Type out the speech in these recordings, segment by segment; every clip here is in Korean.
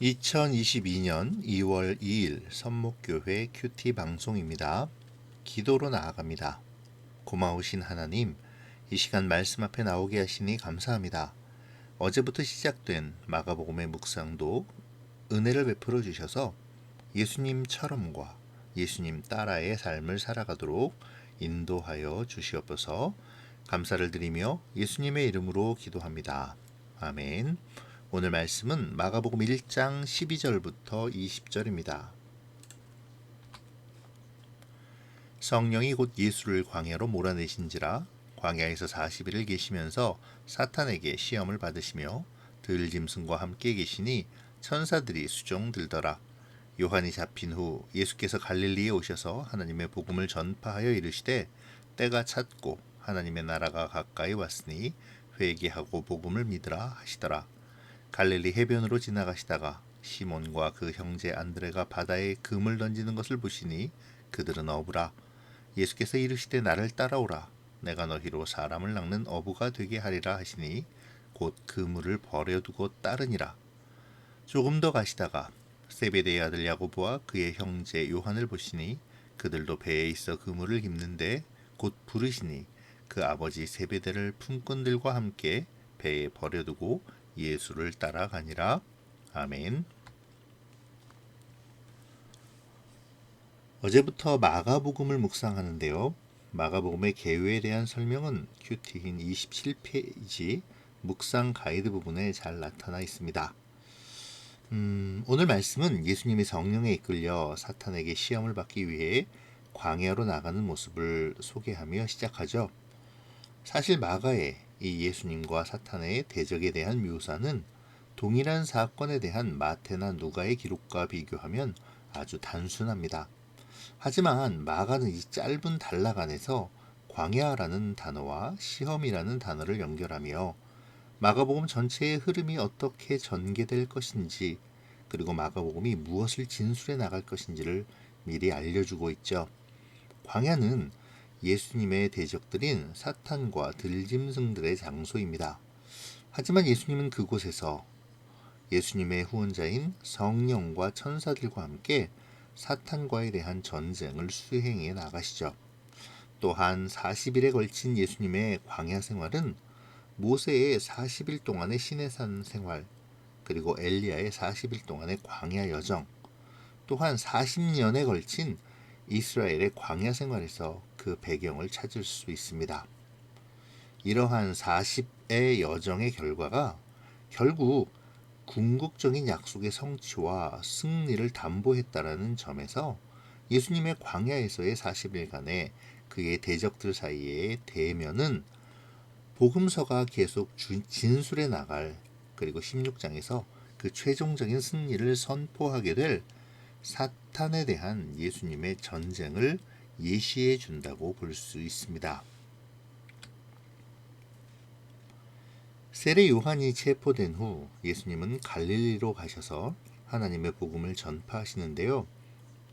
2022년 2월 2일 선목교회 큐티 방송입니다. 기도로 나아갑니다. 고마우신 하나님, 이 시간 말씀 앞에 나오게 하시니 감사합니다. 어제부터 시작된 마가복음의 묵상도 은혜를 베풀어 주셔서 예수님처럼과 예수님 따라의 삶을 살아가도록 인도하여 주시옵소서. 감사를 드리며 예수님의 이름으로 기도합니다. 아멘. 오늘 말씀은 마가복음 1장 12절부터 20절입니다. 성령이 곧 예수를 광야로 몰아내신지라 광야에서 40일을 계시면서 사탄에게 시험을 받으시며 들짐승과 함께 계시니 천사들이 수종들더라. 요한이 잡힌 후 예수께서 갈릴리에 오셔서 하나님의 복음을 전파하여 이르시되 때가 찼고 하나님의 나라가 가까이 왔으니 회개하고 복음을 믿으라 하시더라. 갈릴리 해변으로 지나가시다가 시몬과 그 형제 안드레가 바다에 금을 던지는 것을 보시니 그들은 어부라. 예수께서 이르시되 나를 따라오라. 내가 너희로 사람을 낚는 어부가 되게 하리라 하시니 곧 그물을 버려두고 따르니라. 조금 더 가시다가 세베대의 아들 야고보와 그의 형제 요한을 보시니 그들도 배에 있어 그물을 깁는데 곧 부르시니 그 아버지 세베대를 품꾼들과 함께 배에 버려두고 예수를 따라가니라. 아멘. 어제부터 마가복음을 묵상하는데요. 마가복음의 개요에 대한 설명은 큐티인 27페이지 묵상 가이드 부분에 잘 나타나 있습니다. 오늘 말씀은 예수님이 성령에 이끌려 사탄에게 시험을 받기 위해 광야로 나가는 모습을 소개하며 시작하죠. 사실 마가의 이 예수님과 사탄의 대적에 대한 묘사는 동일한 사건에 대한 마태나 누가의 기록과 비교하면 아주 단순합니다. 하지만 마가는 이 짧은 단락 안에서 광야라는 단어와 시험이라는 단어를 연결하며 마가복음 전체의 흐름이 어떻게 전개될 것인지, 그리고 마가복음이 무엇을 진술해 나갈 것인지를 미리 알려주고 있죠. 광야는 예수님의 대적들인 사탄과 들짐승들의 장소입니다. 하지만 예수님은 그곳에서 예수님의 후원자인 성령과 천사들과 함께 사탄과에 대한 전쟁을 수행해 나가시죠. 또한 40일에 걸친 예수님의 광야 생활은 모세의 40일 동안의 시내산 생활, 그리고 엘리야의 40일 동안의 광야 여정, 또한 40년에 걸친 이스라엘의 광야 생활에서 그 배경을 찾을 수 있습니다. 이러한 40의 여정의 결과가 결국 궁극적인 약속의 성취와 승리를 담보했다라는 점에서 예수님의 광야에서의 40일간의 그의 대적들 사이의 대면은 복음서가 계속 진술해 나갈, 그리고 16장에서 그 최종적인 승리를 선포하게 될 사탄에 대한 예수님의 전쟁을 예시해 준다고 볼 수 있습니다. 세례 요한이 체포된 후 예수님은 갈릴리로 가셔서 하나님의 복음을 전파하시는데요.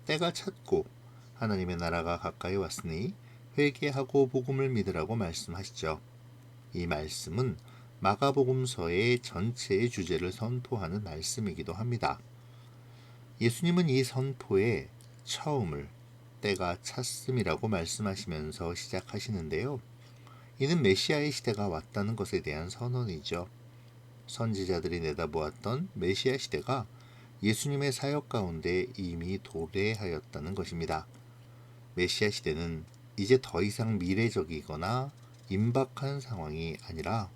때가 찼고 하나님의 나라가 가까이 왔으니 회개하고 복음을 믿으라고 말씀하시죠. 이 말씀은 마가복음서의 전체의 주제를 선포하는 말씀이기도 합니다. 예수님은 이 선포의 처음을 때가 찼음이라고 말씀하시면서 시작하시는데요. 이는 메시아의 시대가 왔다는 것에 대한 선언이죠. 선지자들이 내다보았던 메시아 시대가 예수님의 사역 가운데 이미 도래하였다는 것입니다. 메시아 시대는 이제 더 이상 미래적이거나 임박한 상황이 아니라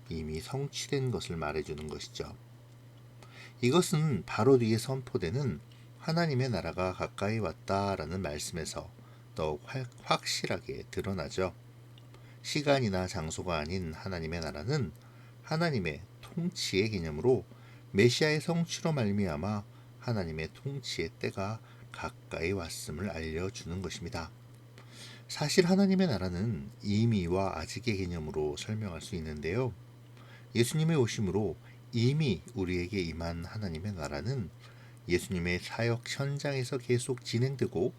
이미 성취된 것을 말해주는 것이죠. 이것은 바로 뒤에 선포되는 하나님의 나라가 가까이 왔다라는 말씀에서 더욱 확실하게 드러나죠. 시간이나 장소가 아닌 하나님의 나라는 하나님의 통치의 개념으로 메시아의 성취로 말미암아 하나님의 통치의 때가 가까이 왔음을 알려주는 것입니다. 사실 하나님의 나라는 이미와 아직의 개념으로 설명할 수 있는데요. 예수님의 오심으로 이미 우리에게 임한 하나님의 나라는 예수님의 사역 현장에서 계속 진행되고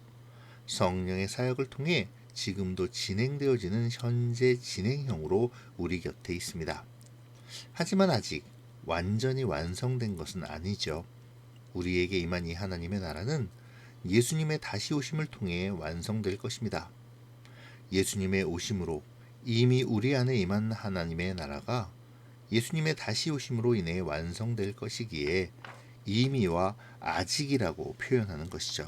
성령의 사역을 통해 지금도 진행되어지는 현재 진행형으로 우리 곁에 있습니다. 하지만 아직 완전히 완성된 것은 아니죠. 우리에게 임한 이 하나님의 나라는 예수님의 다시 오심을 통해 완성될 것입니다. 예수님의 오심으로 이미 우리 안에 임한 하나님의 나라가 예수님의 다시 오심으로 인해 완성될 것이기에 이미와 아직이라고 표현하는 것이죠.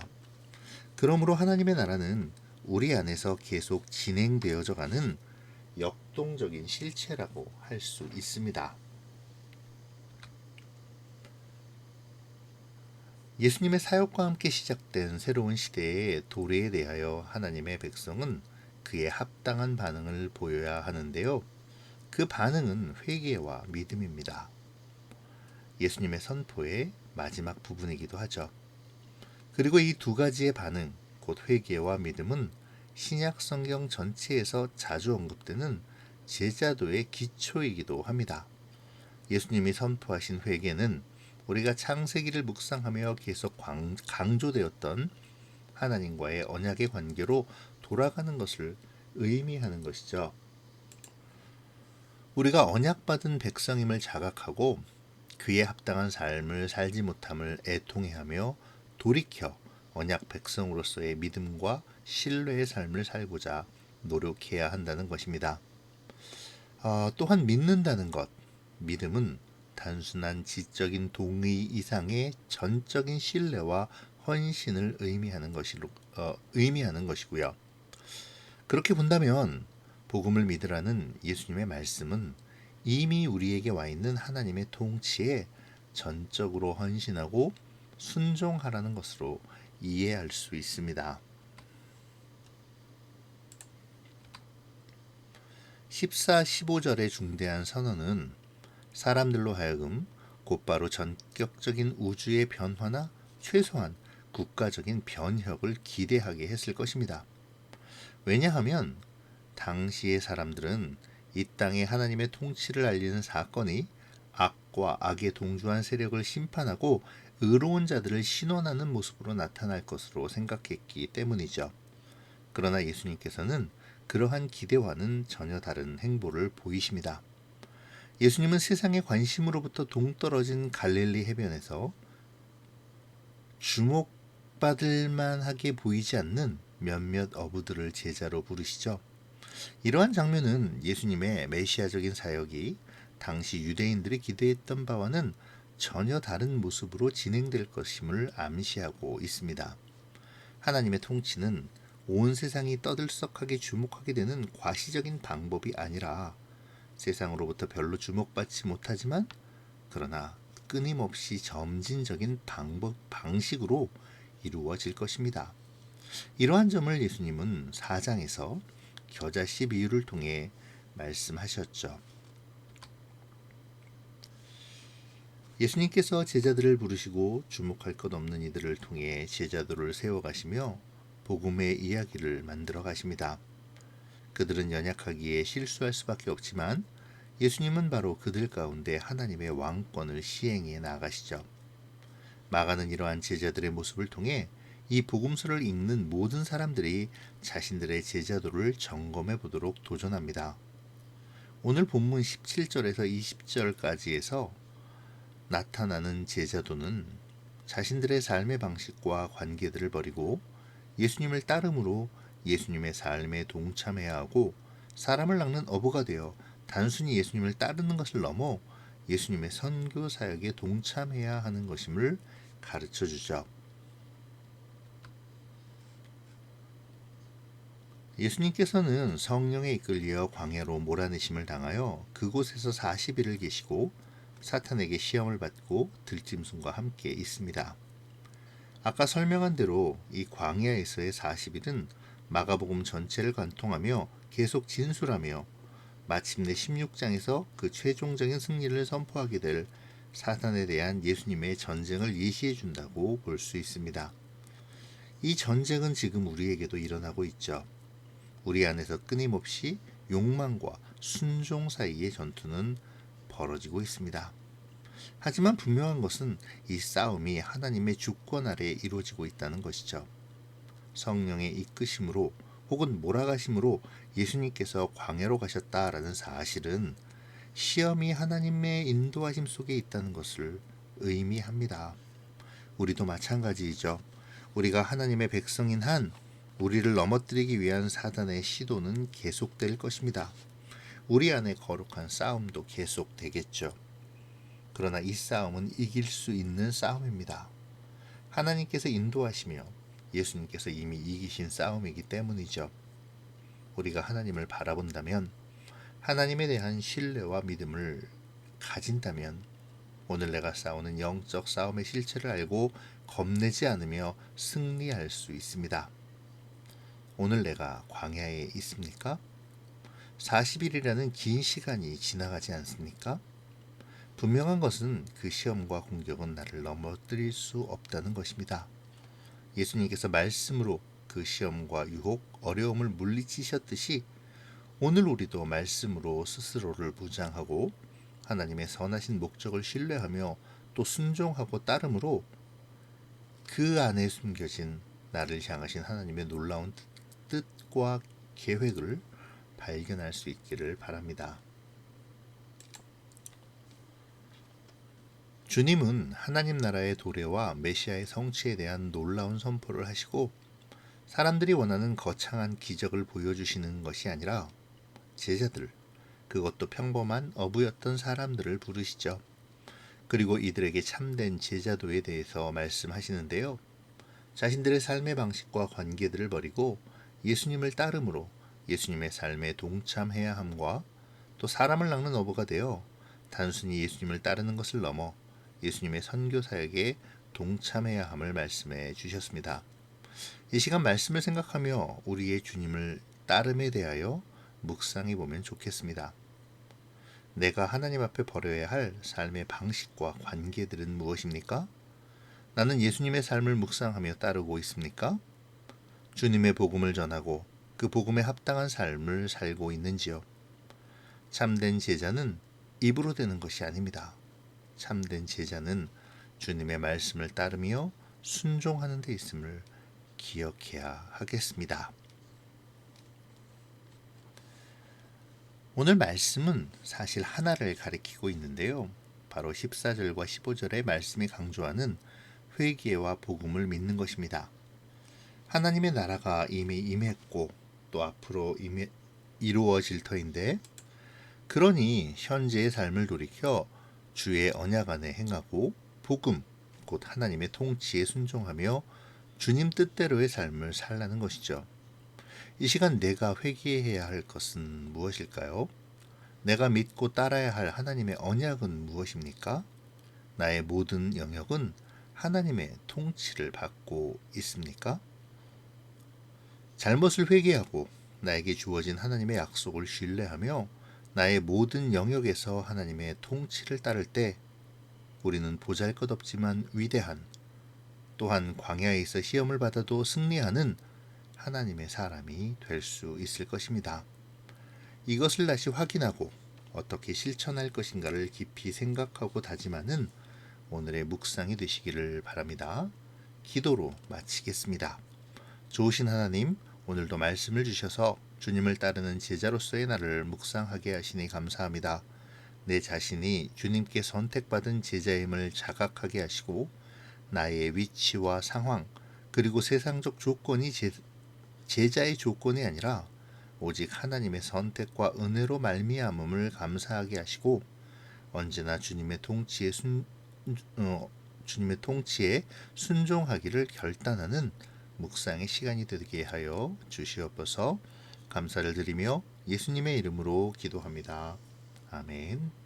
그러므로 하나님의 나라는 우리 안에서 계속 진행되어져 가는 역동적인 실체라고 할 수 있습니다. 예수님의 사역과 함께 시작된 새로운 시대의 도래에 대하여 하나님의 백성은 그에 합당한 반응을 보여야 하는데요. 그 반응은 회개와 믿음입니다. 예수님의 선포의 마지막 부분이기도 하죠. 그리고 이 두 가지의 반응, 곧 회개와 믿음은 신약 성경 전체에서 자주 언급되는 제자도의 기초이기도 합니다. 예수님이 선포하신 회개는 우리가 창세기를 묵상하며 계속 강조되었던 하나님과의 언약의 관계로 돌아가는 것을 의미하는 것이죠. 우리가 언약받은 백성임을 자각하고 그에 합당한 삶을 살지 못함을 애통해하며 돌이켜 언약 백성으로서의 믿음과 신뢰의 삶을 살고자 노력해야 한다는 것입니다. 또한 믿는다는 것, 믿음은 단순한 지적인 동의 이상의 전적인 신뢰와 헌신을 의미하는 것이고요. 그렇게 본다면 복음을 믿으라는 예수님의 말씀은 이미 우리에게 와 있는 하나님의 통치에 전적으로 헌신하고 순종하라는 것으로 이해할 수 있습니다. 14, 15절의 중대한 선언은 사람들로 하여금 곧바로 전격적인 우주의 변화나 최소한 국가적인 변혁을 기대하게 했을 것입니다. 왜냐하면 당시의 사람들은 이 땅에 하나님의 통치를 알리는 사건이 악과 악의 동조한 세력을 심판하고 의로운 자들을 신원하는 모습으로 나타날 것으로 생각했기 때문이죠. 그러나 예수님께서는 그러한 기대와는 전혀 다른 행보를 보이십니다. 예수님은 세상의 관심으로부터 동떨어진 갈릴리 해변에서 주목받을 만하게 보이지 않는 몇몇 어부들을 제자로 부르시죠. 이러한 장면은 예수님의 메시아적인 사역이 당시 유대인들이 기대했던 바와는 전혀 다른 모습으로 진행될 것임을 암시하고 있습니다. 하나님의 통치는 온 세상이 떠들썩하게 주목하게 되는 과시적인 방법이 아니라 세상으로부터 별로 주목받지 못하지만 그러나 끊임없이 점진적인 방식으로 이루어질 것입니다. 이러한 점을 예수님은 4장에서 겨자씨 비유를 통해 말씀하셨죠. 예수님께서 제자들을 부르시고 주목할 것 없는 이들을 통해 제자도를 세워가시며 복음의 이야기를 만들어 가십니다. 그들은 연약하기에 실수할 수밖에 없지만 예수님은 바로 그들 가운데 하나님의 왕권을 시행해 나가시죠. 마가는 이러한 제자들의 모습을 통해 이 복음서를 읽는 모든 사람들이 자신들의 제자도를 점검해 보도록 도전합니다. 오늘 본문 17절에서 20절까지에서 나타나는 제자도는 자신들의 삶의 방식과 관계들을 버리고 예수님을 따름으로 예수님의 삶에 동참해야 하고 사람을 낚는 어부가 되어 단순히 예수님을 따르는 것을 넘어 예수님의 선교 사역에 동참해야 하는 것임을 가르쳐 주죠. 예수님께서는 성령에 이끌려 광야로 몰아내심을 당하여 그곳에서 40일을 계시고 사탄에게 시험을 받고 들짐승과 함께 있습니다. 아까 설명한 대로 이 광야에서의 40일은 마가복음 전체를 관통하며 계속 진술하며 마침내 16장에서 그 최종적인 승리를 선포하게 될 사탄에 대한 예수님의 전쟁을 예시해 준다고 볼 수 있습니다. 이 전쟁은 지금 우리에게도 일어나고 있죠. 우리 안에서 끊임없이 욕망과 순종 사이의 전투는 벌어지고 있습니다. 하지만 분명한 것은 이 싸움이 하나님의 주권 아래 이루어지고 있다는 것이죠. 성령의 이끄심으로 혹은 몰아가심으로 예수님께서 광야로 가셨다라는 사실은 시험이 하나님의 인도하심 속에 있다는 것을 의미합니다. 우리도 마찬가지이죠. 우리가 하나님의 백성인 한 우리를 넘어뜨리기 위한 사단의 시도는 계속될 것입니다. 우리 안에 거룩한 싸움도 계속되겠죠. 그러나 이 싸움은 이길 수 있는 싸움입니다. 하나님께서 인도하시며 예수님께서 이미 이기신 싸움이기 때문이죠. 우리가 하나님을 바라본다면, 하나님에 대한 신뢰와 믿음을 가진다면 오늘 내가 싸우는 영적 싸움의 실체를 알고 겁내지 않으며 승리할 수 있습니다. 오늘 내가 광야에 있습니까? 40일이라는 긴 시간이 지나가지 않습니까? 분명한 것은 그 시험과 공격은 나를 넘어뜨릴 수 없다는 것입니다. 예수님께서 말씀으로 그 시험과 유혹, 어려움을 물리치셨듯이 오늘 우리도 말씀으로 스스로를 무장하고 하나님의 선하신 목적을 신뢰하며 또 순종하고 따름으로 그 안에 숨겨진 나를 향하신 하나님의 놀라운 뜻과 계획을 발견할 수 있기를 바랍니다. 주님은 하나님 나라의 도래와 메시아의 성취에 대한 놀라운 선포를 하시고 사람들이 원하는 거창한 기적을 보여주시는 것이 아니라 제자들, 그것도 평범한 어부였던 사람들을 부르시죠. 그리고 이들에게 참된 제자도에 대해서 말씀하시는데요. 자신들의 삶의 방식과 관계들을 버리고 예수님을 따름으로 예수님의 삶에 동참해야 함과 또 사람을 낚는 어부가 되어 단순히 예수님을 따르는 것을 넘어 예수님의 선교 사역에 동참해야 함을 말씀해 주셨습니다. 이 시간 말씀을 생각하며 우리의 주님을 따름에 대하여 묵상해 보면 좋겠습니다. 내가 하나님 앞에 버려야 할 삶의 방식과 관계들은 무엇입니까? 나는 예수님의 삶을 묵상하며 따르고 있습니까? 주님의 복음을 전하고 그 복음에 합당한 삶을 살고 있는지요? 참된 제자는 입으로 되는 것이 아닙니다. 참된 제자는 주님의 말씀을 따르며 순종하는 데 있음을 기억해야 하겠습니다. 오늘 말씀은 사실 하나를 가리키고 있는데요. 바로 14절과 15절의 말씀이 강조하는 회개와 복음을 믿는 것입니다. 하나님의 나라가 이미 임했고 또 앞으로 이루어질 터인데, 그러니 현재의 삶을 돌이켜 주의 언약 안에 행하고 복음, 곧 하나님의 통치에 순종하며 주님 뜻대로의 삶을 살라는 것이죠. 이 시간 내가 회개해야 할 것은 무엇일까요? 내가 믿고 따라야 할 하나님의 언약은 무엇입니까? 나의 모든 영역은 하나님의 통치를 받고 있습니까? 잘못을 회개하고 나에게 주어진 하나님의 약속을 신뢰하며 나의 모든 영역에서 하나님의 통치를 따를 때 우리는 보잘것없지만 위대한, 또한 광야에서 시험을 받아도 승리하는 하나님의 사람이 될 수 있을 것입니다. 이것을 다시 확인하고 어떻게 실천할 것인가를 깊이 생각하고 다짐하는 오늘의 묵상이 되시기를 바랍니다. 기도로 마치겠습니다. 좋으신 하나님, 오늘도 말씀을 주셔서 주님을 따르는 제자로서의 나를 묵상하게 하시니 감사합니다. 내 자신이 주님께 선택받은 제자임을 자각하게 하시고 나의 위치와 상황 그리고 세상적 조건이 제자의 조건이 아니라 오직 하나님의 선택과 은혜로 말미암음을 감사하게 하시고 언제나 주님의 통치에 순종하기를 결단하는 묵상의 시간이 되게 하여 주시옵소서. 감사를 드리며 예수님의 이름으로 기도합니다. 아멘.